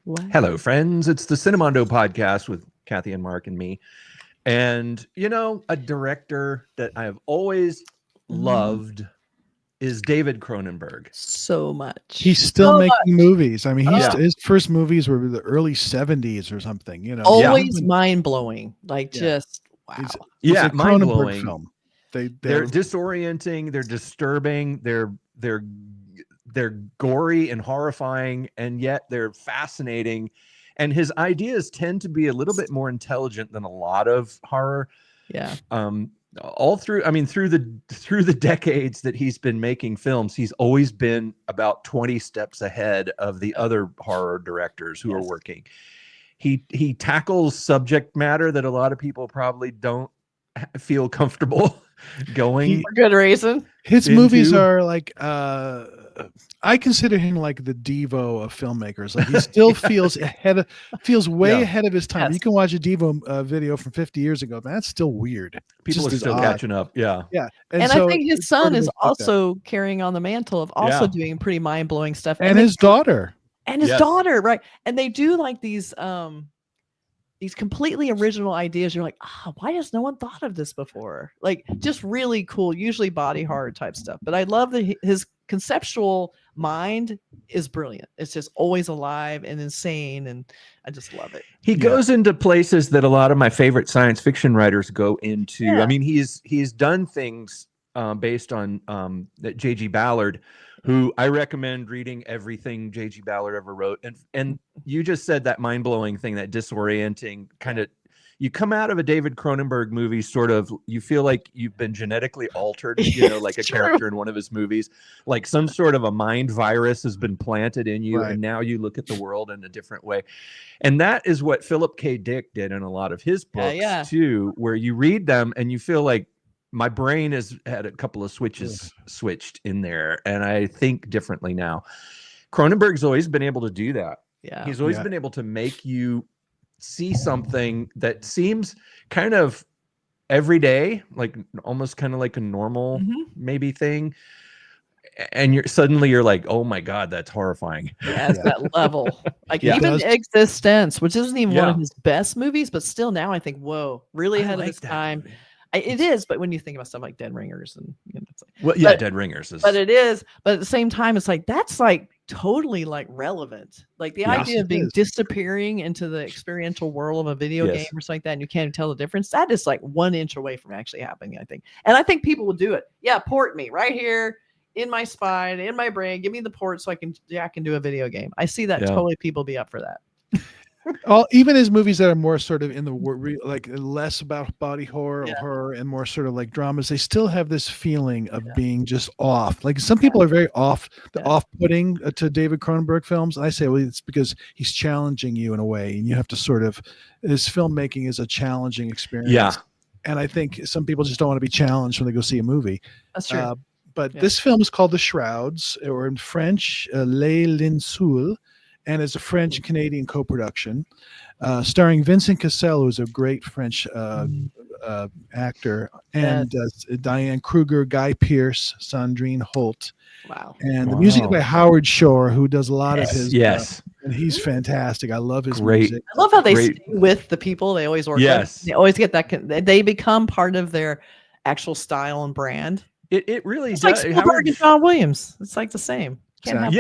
Wow. Hello, friends. It's the Cinemondo podcast with Kathy and Mark and me. And, you know, a director that I have always loved is David Cronenberg. So much. He's still making movies. I mean, his first movies were the early 70s or something, you know. Always mind-blowing. Like, just, wow. It's a mind-blowing film. They're disorienting. They're disturbing. They're gory and horrifying, and yet they're fascinating. And his ideas tend to be a little bit more intelligent than a lot of horror. Yeah. All through, I mean, through the decades that he's been making films, he's always been about 20 steps ahead of the other horror directors who are working. He tackles subject matter that a lot of people probably don't feel comfortable going for good reason. His movies are like I consider him like the Devo of filmmakers. Like he still feels way ahead of his time. Yes. You can watch a Devo video from 50 years ago. Man, that's still weird. People are still catching up. Yeah. And so I think his son is also carrying on the mantle of also doing pretty mind-blowing stuff. And his daughter. And his daughter, right? And they do like these completely original ideas. You're like, why has no one thought of this before? Like, just really cool, usually body horror type stuff. But I love that his conceptual mind is brilliant. It's just always alive and insane, and I just love it. He goes into places that a lot of my favorite science fiction writers go into. I mean, he's done things based on J.G. Ballard, who I recommend reading everything J.G. Ballard ever wrote. And you just said that mind-blowing thing, that disorienting kind of, you come out of a David Cronenberg movie, sort of, you feel like you've been genetically altered, you know, like a character in one of his movies, like some sort of a mind virus has been planted in you. And now you look at the world in a different way. And that is what Philip K. Dick did in a lot of his books too, where you read them and you feel like, my brain has had a couple of switches switched in there, and I think differently now. Cronenberg's always been able to do that. Yeah. He's always been able to make you see something that seems kind of everyday, like almost kind of like a normal maybe thing. And you're like, oh my God, that's horrifying. Yeah, it's that level. Like even Existence, which isn't even one of his best movies, but still now I think, whoa, really ahead of his time. It is, but when you think about stuff like Dead Ringers and it's like, Dead Ringers is, but it is, but at the same time, it's like that's like totally like relevant. Like the idea of being disappearing into the experiential world of a video game or something like that, and you can't even tell the difference. That is like 1 inch away from actually happening, I think. And I think people will do it. Yeah, port me right here in my spine, in my brain. Give me the port so I can do a video game. I see that totally people be up for that. Even his movies that are more sort of in the like less about body horror and more sort of like dramas, they still have this feeling of being just off. Like some people are very off-putting to David Cronenberg films. And I say, well, it's because he's challenging you in a way, and you have to sort of, his filmmaking is a challenging experience. Yeah. And I think some people just don't want to be challenged when they go see a movie. That's true. But this film is called The Shrouds, or in French, Les Linceuls. And it's a French-Canadian co-production, starring Vincent Cassel, who's a great French actor, and Diane Kruger, Guy Pearce, Sandrine Holt. Wow. And the music by Howard Shore, who does a lot of his and he's fantastic. I love his music. I love how they stay with the people they always work with. They always get that. They become part of their actual style and brand. It really it's does. Like Spielberg and John Williams. It's like the same. John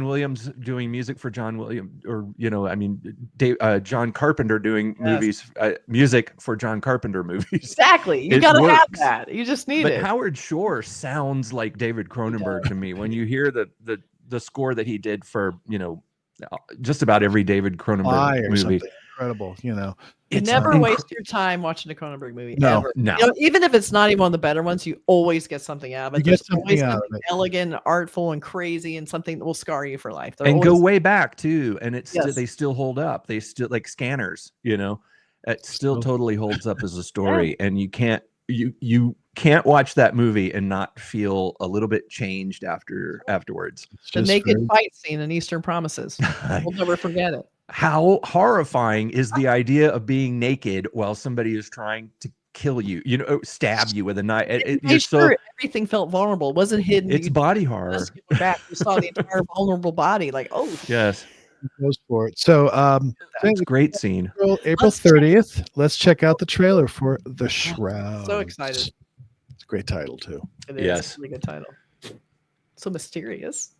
Williams doing music for John Williams, or John Carpenter doing music for John Carpenter movies. Exactly, you gotta have that. You just need it. But Howard Shore sounds like David Cronenberg to me when you hear the score that he did for just about every David Cronenberg movie. Incredible, You never waste your time watching a Cronenberg movie. Ever. Even if it's not even one of the better ones, you always get something out of it. There's always something elegant, artful, and crazy, and something that will scar you for life. And go way back too, and they still hold up. They still, like Scanners, it still totally holds up as a story, and you can't watch that movie and not feel a little bit changed afterwards. The naked fight scene in Eastern Promises. We'll never forget it. How horrifying is the idea of being naked while somebody is trying to kill you, stab you with a knife. You're sure everything felt vulnerable. It wasn't hidden. It's body horror. Back, you saw the entire vulnerable body. Like, oh, yes. Goes for it. So it's a great scene. April 30th. Let's check out the trailer for The Shrouds. So excited. It's a great title too. It is. Yes. A really good title. So mysterious.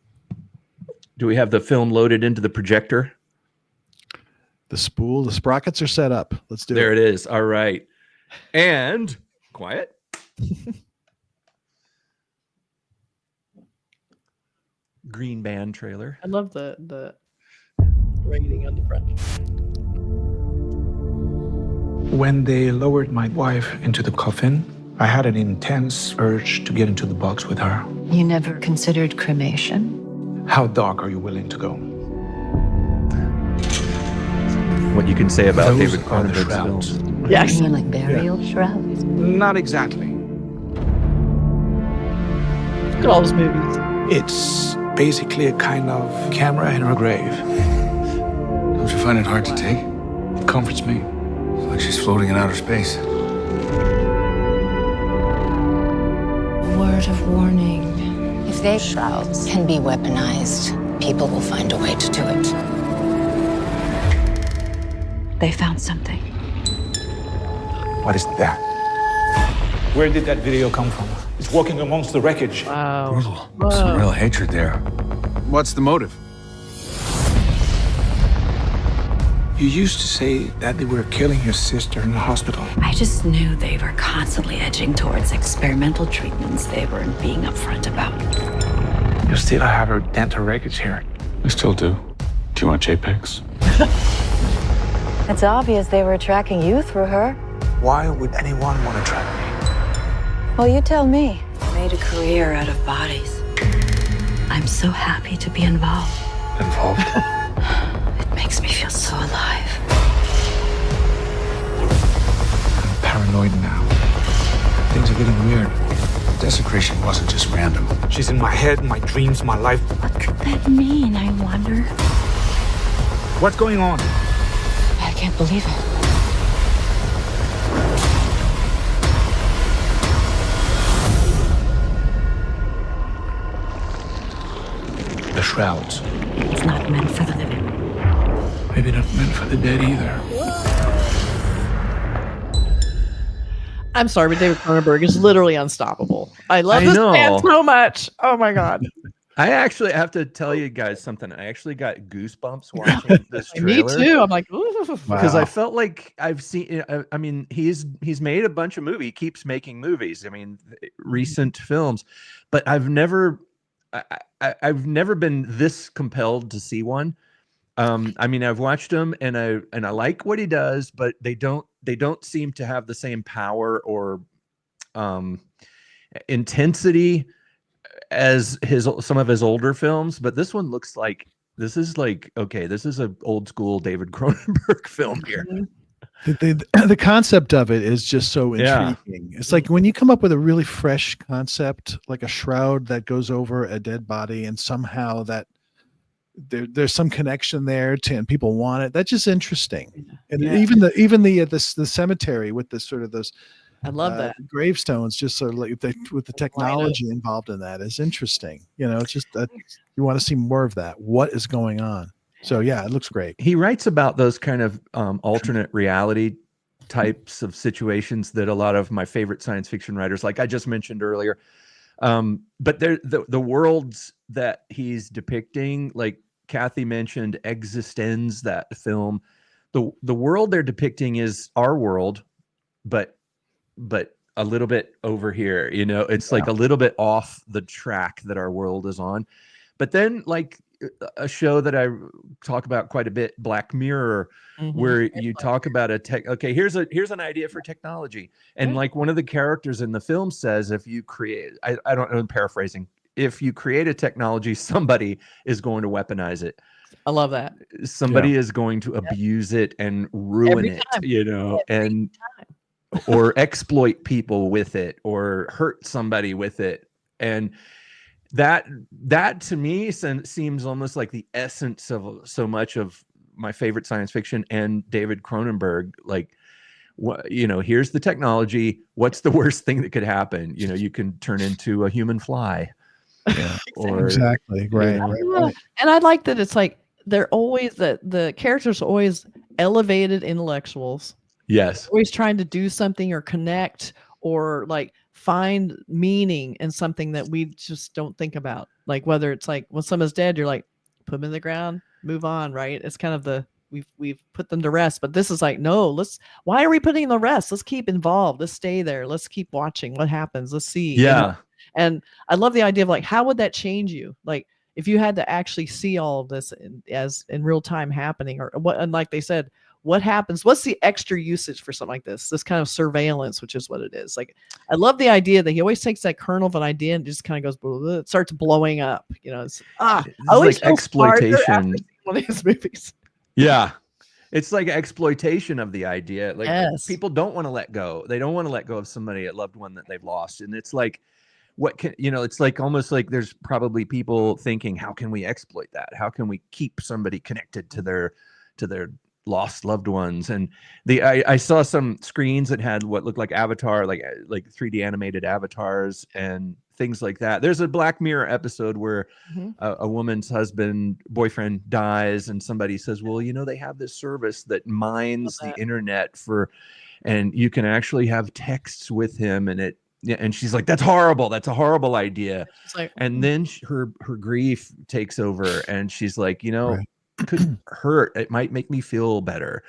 Do we have the film loaded into the projector? The spool, the sprockets are set up. Let's do it. There it is. All right. And quiet. Green band trailer. I love the rating on the front. When they lowered my wife into the coffin, I had an intense urge to get into the box with her. You never considered cremation? How dark are you willing to go? What you can say about Those David Cronenberg's shrouds. films. Yes. You mean like burial shrouds? Not exactly. Look at all those movies. It's basically a kind of camera in her grave. Don't you find it hard to take? It comforts me. It's like she's floating in outer space. Word of warning. If they shrouds can be weaponized, people will find a way to do it. They found something. What is that? Where did that video come from? It's walking amongst the wreckage. Wow. Brutal. Some real hatred there. What's the motive? You used to say that they were killing your sister in the hospital. I just knew they were constantly edging towards experimental treatments they weren't being upfront about. You still have her dental wreckage here. I still do. Do you want JPEGs? It's obvious they were tracking you through her. Why would anyone want to track me? Well, you tell me. Made a career out of bodies. I'm so happy to be involved. Involved? It makes me feel so alive. I'm paranoid now. Things are getting weird. The desecration wasn't just random. She's in my head, my dreams, my life. What could that mean, I wonder? What's going on? I can't believe it. The shrouds. It's not meant for the living. Maybe not meant for the dead either. I'm sorry, but David Cronenberg is literally unstoppable. I love this man so much. Oh my God. I actually have to tell you guys something. I actually got goosebumps watching this trailer. Me too. I'm like, ooh. Because I felt like I've seen. I mean, he's made a bunch of movies. He keeps making movies. I mean, recent films, but I've never been this compelled to see one. I mean, I've watched him, and I like what he does, but they don't seem to have the same power or intensity as some of his older films. But this one looks like this is an old school David Cronenberg film here. The concept of it is just so intriguing. It's like when you come up with a really fresh concept, like a shroud that goes over a dead body, and somehow that there's some connection there and people want it. That's just interesting. And even the cemetery with the sort of those, I love that gravestones, just sort of like with the technology involved in that is interesting. It's just that you want to see more of that. What is going on? So yeah, it looks great. He writes about those kind of alternate reality types of situations that a lot of my favorite science fiction writers, like I just mentioned earlier, but the worlds that he's depicting, like Kathy mentioned, Existenz, that film, the world they're depicting is our world, but a little bit over here. It's like a little bit off the track that our world is on. But then, like a show that I talk about quite a bit, Black Mirror, where you talk about here's an idea for technology, and like one of the characters in the film says, if you create, I don't know, I'm paraphrasing, if you create a technology, somebody is going to weaponize it. I love that. Somebody is going to abuse it and ruin it, and or exploit people with it, or hurt somebody with it. And that to me seems almost like the essence of so much of my favorite science fiction and David Cronenberg. Like what, here's the technology. What's the worst thing that could happen? You can turn into a human fly. Yeah. Exactly. Right. Right. And I like that it's like they're always the characters are always elevated intellectuals. Yes. Always trying to do something or connect or like find meaning in something that we just don't think about. Like whether it's like when someone's dead, you're like, put them in the ground, move on, right? It's kind of we've put them to rest. But this is like, no, why are we putting them to rest? Let's keep involved. Let's stay there. Let's keep watching what happens. Let's see. Yeah. And I love the idea of like, how would that change you? Like if you had to actually see all of this in real time happening, or what, and like they said, what happens? What's the extra usage for something like this kind of surveillance, which is what it is. Like, I love the idea that he always takes that kernel of an idea and just kind of goes, it starts blowing up. It's I always like exploitation. One of his movies. Yeah. It's like exploitation of the idea. Like people don't want to let go. They don't want to let go of somebody, a loved one that they've lost. And it's like, it's like almost like there's probably people thinking, how can we exploit that? How can we keep somebody connected to their lost loved ones? And I saw some screens that had what looked like Avatar, like 3D animated avatars and things like that. There's a Black Mirror episode where a woman's boyfriend dies, and somebody says, well, they have this service that mines the internet and you can actually have texts with him, and she's like, that's horrible. That's a horrible idea. Like, and then her grief takes over, and she's like, right. Could hurt. It might make me feel better.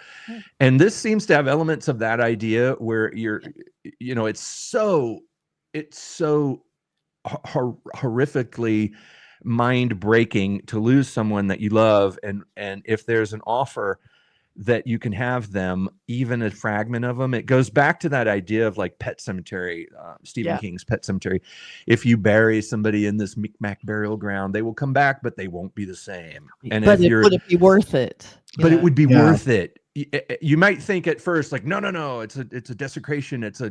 And this seems to have elements of that idea where it's so horrifically mind breaking to lose someone that you love. And if there's an offer that you can have them, even a fragment of them, it goes back to that idea of like Pet Cemetery, Stephen King's Pet Cemetery. If you bury somebody in this Micmac burial ground, they will come back, but they won't be the same. And but would it be worth it? But it would be worth it. You might think at first like, no, it's a desecration. It's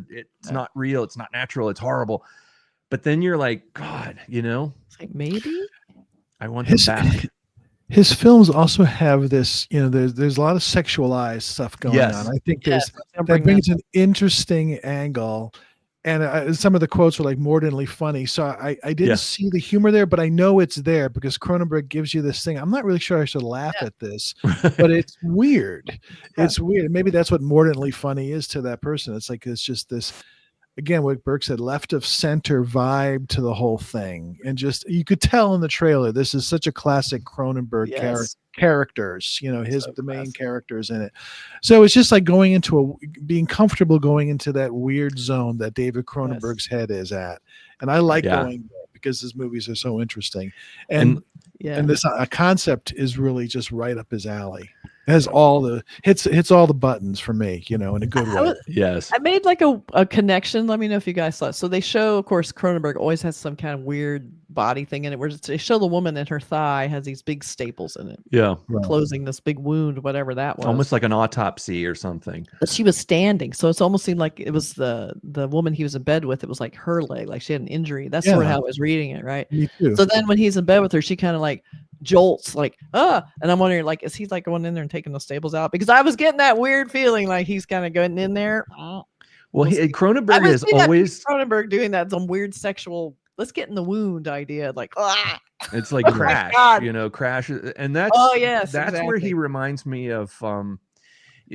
not real. It's not natural. It's horrible. But then you're like, God, it's like, maybe I want him back. His films also have this, there's a lot of sexualized stuff going on. I think that brings an interesting angle. And some of the quotes were like mordantly funny. So I didn't see the humor there, but I know it's there because Cronenberg gives you this thing. I'm not really sure I should laugh at this, but it's weird. It's weird. Maybe that's what mordantly funny is to that person. It's like, it's just this, again, what Burke said, left of center vibe to the whole thing. And just, you could tell in the trailer, this is such a classic Cronenberg characters, the main characters in it. So it's just like being comfortable going into that weird zone that David Cronenberg's head is at. And I like going there because his movies are so interesting. And this concept is really just right up his alley. It has hits all the buttons for me, in a good way. Yes. I made like a connection. Let me know if you guys saw it. So they show, of course, Cronenberg always has some kind of weird body thing in it where they show the woman in her thigh has these big staples in it. Yeah. Closing this big wound, whatever that was. Almost like an autopsy or something. But she was standing. So it's almost seemed like it was the woman he was in bed with. It was like her leg, like she had an injury. That's sort of how I was reading it, right? Me too. So then when he's in bed with her, she kind of like jolts like, and I'm wondering, like, is he like going in there and taking the staples out? Because I was getting that weird feeling like he's kind of going in there. Well, Cronenberg has always Cronenberg doing that some weird sexual, let's get in the wound idea, like it's like Crash, Crash, and that's where he reminds me of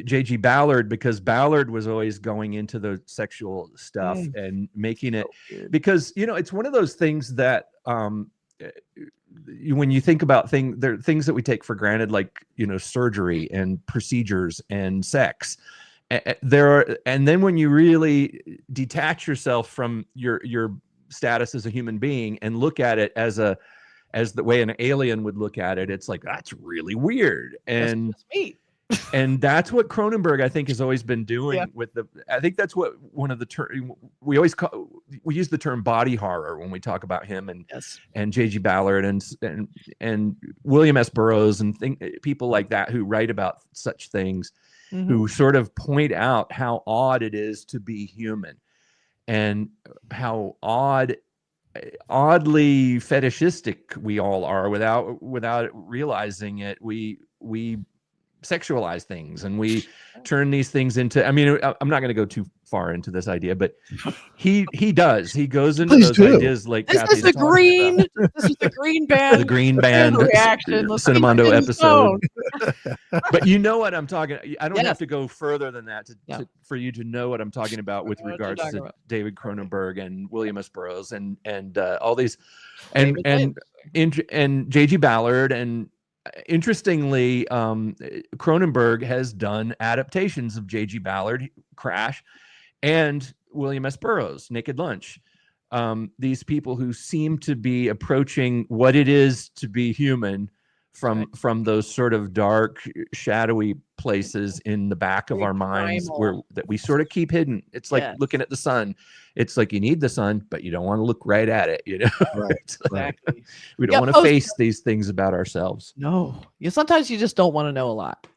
J.G. Ballard, because Ballard was always going into the sexual stuff and making it because it's one of those things that when you think about there are things that we take for granted, like surgery and procedures and sex. And then when you really detach yourself from your status as a human being and look at it as the way an alien would look at it, it's like, that's really weird. And that's me. And that's what Cronenberg, I think, has always been doing with I think that's what one of the we use the term body horror when we talk about him and J.G. Ballard and William S. Burroughs and people like that who write about such things, who sort of point out how odd it is to be human and how oddly fetishistic we all are without realizing it. We sexualize things, and we turn these things into, I mean, I'm not going to go too far into this idea, but he goes into those ideas like this is the green band, the green band reaction, Cinemondo episode. But you know what I'm talking, I don't have to go further than that for you to know what I'm talking about with regards to David Cronenberg and William S. Burroughs and all these and J.G. Ballard. And interestingly, Cronenberg has done adaptations of J.G. Ballard, Crash, and William S. Burroughs, Naked Lunch. These people who seem to be approaching what it is to be human from those sort of dark, shadowy places in the back of our minds that we sort of keep hidden. It's like looking at the sun. It's like you need the sun, but you don't want to look right at it. You know, Exactly. We don't want to face these things about ourselves. No, sometimes you just don't want to know a lot.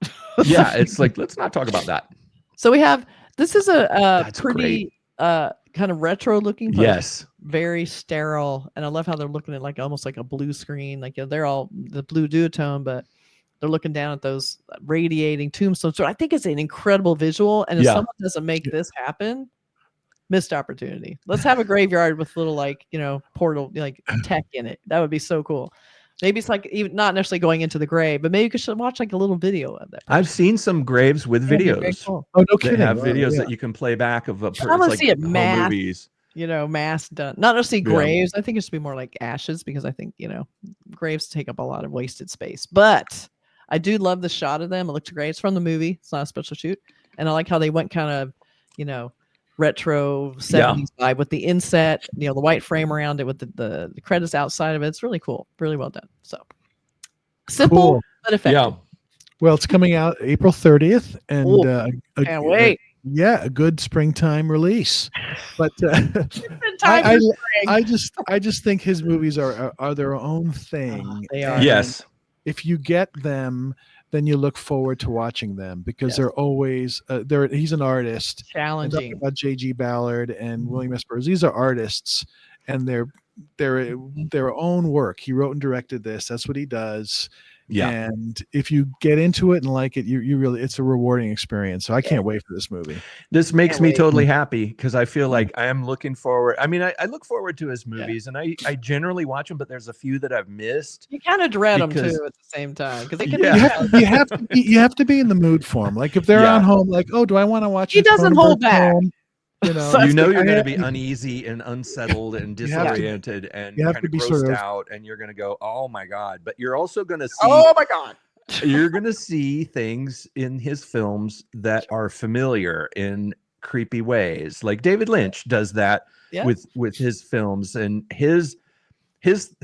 Yeah, it's like, let's not talk about that. So we have, this is a pretty kind of retro looking poster. Yes, very sterile, and I love how they're looking at like almost like a blue screen, like they're all the blue duotone, but they're looking down at those radiating tombstones. So I think it's an incredible visual, and if someone doesn't make this happen, missed opportunity. Let's have a graveyard with little like portal like tech in it. That would be so cool. Maybe it's like even not necessarily going into the grave, but maybe you should watch like a little video of that person. I've seen some graves with videos. Cool. Oh, no kidding. They have videos that you can play back of a person. I want to like see it home mass, movies. Mass done. Not necessarily graves. I think it should be more like ashes, because I think, graves take up a lot of wasted space. But I do love the shot of them. It looks great. It's from the movie. It's not a special shoot. And I like how they went kind of, retro 70s vibe with the inset, the white frame around it with the credits outside of it. It's really cool. Really well done. So simple but effective. Yeah. Well, it's coming out April 30th, and can't wait. A good springtime release. But I just think his movies are their own thing. They are. Yes. If you get them, then you look forward to watching them, because they're always he's an artist. Challenging. About J.G. Ballard and William S. Burroughs. These are artists, and they're their own work. He wrote and directed this. That's what he does. Yeah. And if you get into it and like it, you really, it's a rewarding experience. So I can't wait for this movie. This makes me totally happy, because I feel like I am looking forward. I mean, I look forward to his movies, and I generally watch them, but there's a few that I've missed. You kind of dread them too at the same time, because they can you have to be in the mood for them. Like if they're on home, like, oh, do I want to watch? He doesn't hold back. You're going to be uneasy and unsettled and disoriented and kind of grossed out, and you're going to go, oh my God. But you're also going to see, oh my God, you're going to see things in his films that are familiar in creepy ways. Like David Lynch does that with his films, and his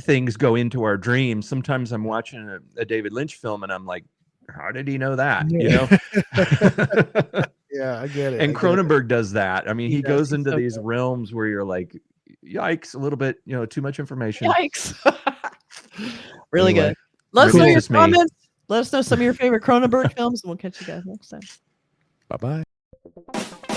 things go into our dreams. Sometimes I'm watching a David Lynch film and I'm like, how did he know that? Yeah, I get it. And Cronenberg does that. I mean, he goes into these realms where you're like, yikes, a little bit, too much information. Yikes. Really good. Let us know your comments. Let us know some of your favorite Cronenberg films, and we'll catch you guys next time. Bye-bye.